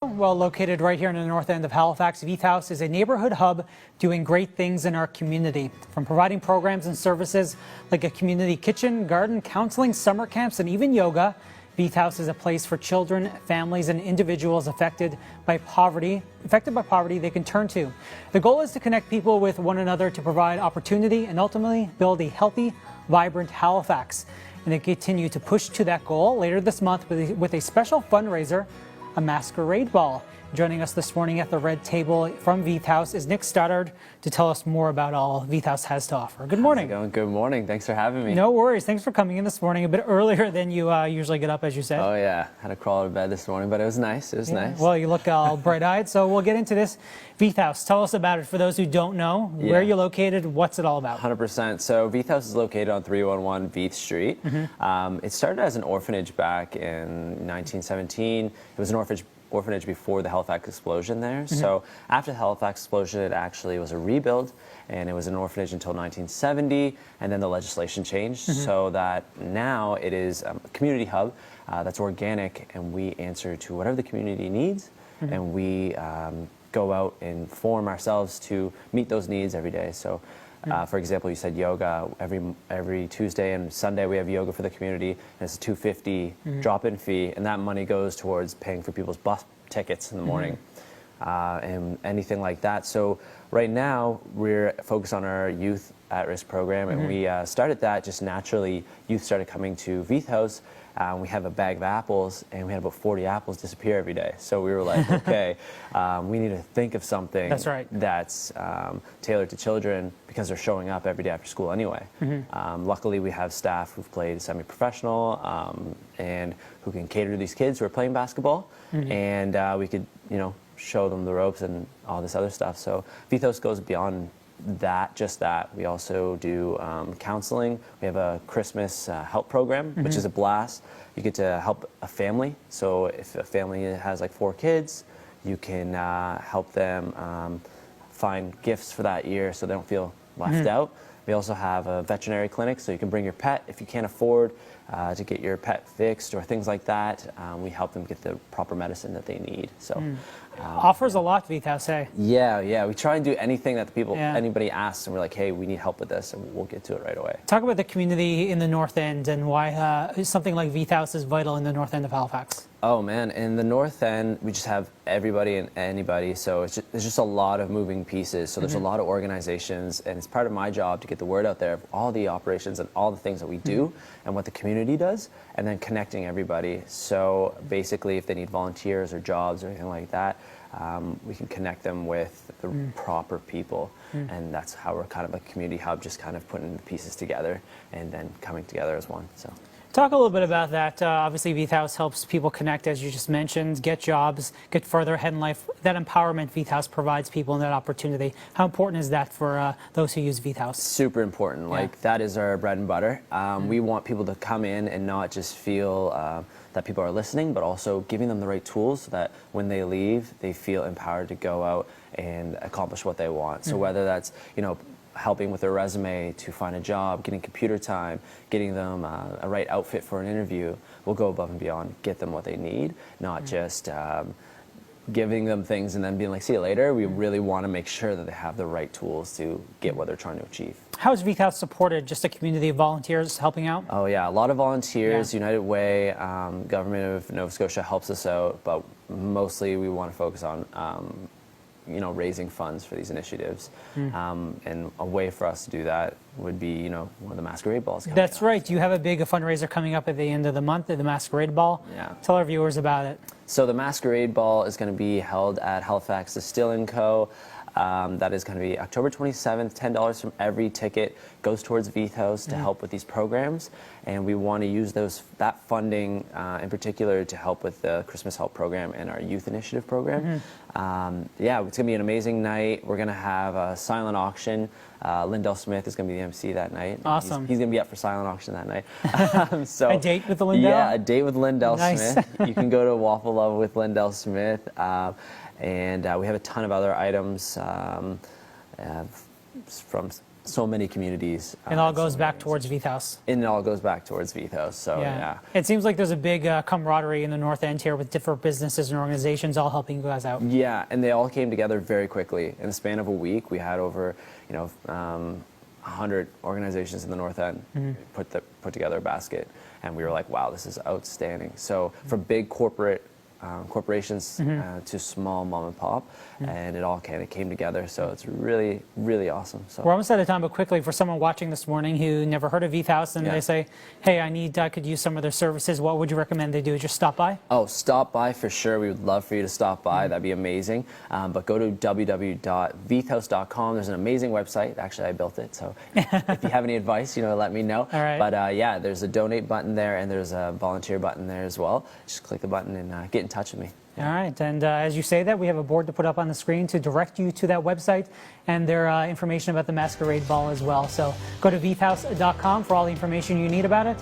Well, located right here in the north end of Halifax, Veith House is a neighborhood hub doing great things in our community. From providing programs and services like a community kitchen, garden, counseling, summer camps, and even yoga, Veith House is a place for children, families, and individuals affected by poverty they can turn to. The goal is to connect people with one another to provide opportunity and ultimately build a healthy, vibrant Halifax. And they continue to push to that goal later this month with a special fundraiser, a masquerade ball. Joining us this morning at the red table from Veith House is Nick Stoddard to tell us more about all Veith House has to offer. Good morning. How's it going? Good morning. Thanks for having me. No worries. Thanks for coming in this morning a bit earlier than you usually get up, as you said. Oh yeah, had to crawl out of bed this morning, but it was nice. It was nice. Well, you look all bright-eyed, so we'll get into this. Veith House, tell us about it for those who don't know. Where are you located? What's it all about? 100%. So Veith House is located on 311 Veith Street. It started as an orphanage back in 1917. It was an orphanage before the Halifax explosion there. So after the Halifax explosion, it actually was a rebuild, and it was an orphanage until 1970, and then the legislation changed so that now it is a community hub that's organic, and we answer to whatever the community needs, and we go out and form ourselves to meet those needs every day. So for example, you said yoga. Every Tuesday and Sunday we have yoga for the community, and it's a $250 drop-in fee, and that money goes towards paying for people's bus tickets in the morning and anything like that. So right now we're focused on our youth at-risk program, and we started that just naturally. Youth started coming to Veith House. We have a bag of apples, and we had about 40 apples disappear every day. So we were like, okay, we need to think of something that's tailored to children, because they're showing up every day after school anyway. Luckily, we have staff who've played semi-professional and who can cater to these kids who are playing basketball, and we could, show them the ropes and all this other stuff. So Veith House goes beyond just that. We also do counseling. We have a Christmas help program, which is a blast. You get to help a family. So if a family has like 4 kids, you can help them find gifts for that year so they don't feel left out. We also have a veterinary clinic, so you can bring your pet if you can't afford to get your pet fixed or things like that. We help them get the proper medicine that they need. So offers a lot, Veith House, hey? Yeah. We try and do anything that anybody asks, and we're like, hey, we need help with this, and we'll get to it right away. Talk about the community in the North End and why something like Veith House is vital in the North End of Halifax. Oh man, in the North End, we just have everybody and anybody, so there's just a lot of moving pieces. So there's a lot of organizations, and it's part of my job to get the word out there of all the operations and all the things that we do and what the community does, and then connecting everybody. So basically, if they need volunteers or jobs or anything like that, we can connect them with the proper people, and that's how we're kind of a community hub, just kind of putting the pieces together and then coming together as one. So. Talk a little bit about that. Obviously, Veith House helps people connect, as you just mentioned, get jobs, get further ahead in life. That empowerment Veith House provides people and that opportunity. How important is that for those who use Veith House? Super important. Like, that is our bread and butter. We want people to come in and not just feel that people are listening, but also giving them the right tools so that when they leave, they feel empowered to go out and accomplish what they want. So whether that's, helping with their resume to find a job, getting computer time, getting them a right outfit for an interview, we'll go above and beyond, get them what they need, not just giving them things and then being like, see you later. We really want to make sure that they have the right tools to get what they're trying to achieve. How has Veith House supported just a community of volunteers helping out? Oh yeah, a lot of volunteers. United Way, government of Nova Scotia helps us out, but mostly we want to focus on raising funds for these initiatives. And a way for us to do that would be, one of the masquerade balls. That's right. You have a big fundraiser coming up at the end of the month, the masquerade ball. Yeah. Tell our viewers about it. So the masquerade ball is going to be held at Halifax Distill & Co. That is going to be October 27th. $10 from every ticket goes towards Veith House to help with these programs, and we want to use that funding in particular to help with the Christmas Help program and our youth initiative program. Yeah, it's going to be an amazing night. We're going to have a silent auction. Lindell Smith is going to be the MC that night. Awesome. He's going to be up for silent auction that night. So a date with Lindell? Yeah, a date with Lindell Nice. Smith. You can go to Waffle Love with Lindell Smith. And we have a ton of other items from so many communities. And it all so goes many back towards organizations. Veith House. And it all goes back towards Veith House. So yeah. It seems like there's a big camaraderie in the North End here with different businesses and organizations all helping you guys out. Yeah, and they all came together very quickly. In the span of a week, we had over 100 organizations in the North End put together a basket, and we were like, wow, this is outstanding. So from big corporations to small mom and pop, and it all kind of came together. So it's really, really awesome. So we're almost out of time, but quickly, for someone watching this morning who never heard of Veith House and they say, hey, I could use some of their services, what would you recommend they do? Just stop by? Oh, stop by for sure. We would love for you to stop by. That'd be amazing. But go to www.veithhouse.com. There's an amazing website. Actually, I built it. So if you have any advice, let me know. All right. But yeah, there's a donate button there, and there's a volunteer button there as well. Just click the button and get in touch with me. All right, and as you say that, we have a board to put up on the screen to direct you to that website and their information about the Masquerade Ball as well. So go to veithhouse.com for all the information you need about it.